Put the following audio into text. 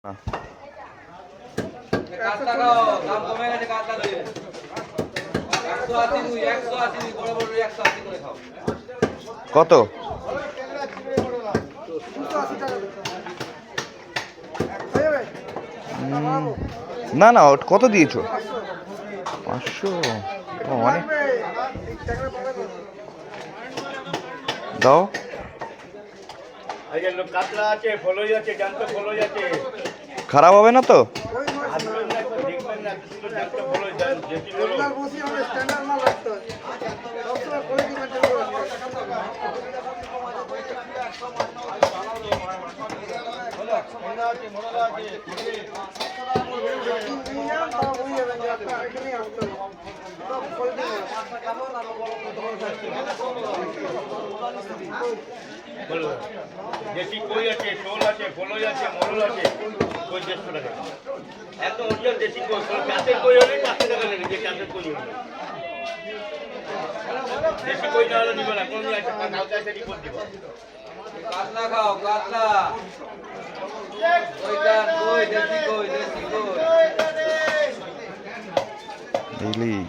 না কত? না না কত দিয়েছো? 500? অনেক দাও। খারাপ হবে না তো? দেশি কই আছে, শোল আছে, ফলই আছে, মরল আছে, কই 150 টাকা। একদম অরিজিনাল দেশি কই, চাষের কই হলে 400 টাকা লাগে, যে চাষের কই হলে। দেশি কই না হলে নিবে না, কোন নিয়ে আছে, কালকে এসে রিপোর্ট দিব। কাতলা খাও, কাতলা। কইটা কই, দেশি কই, দেশি কই। ইলিশ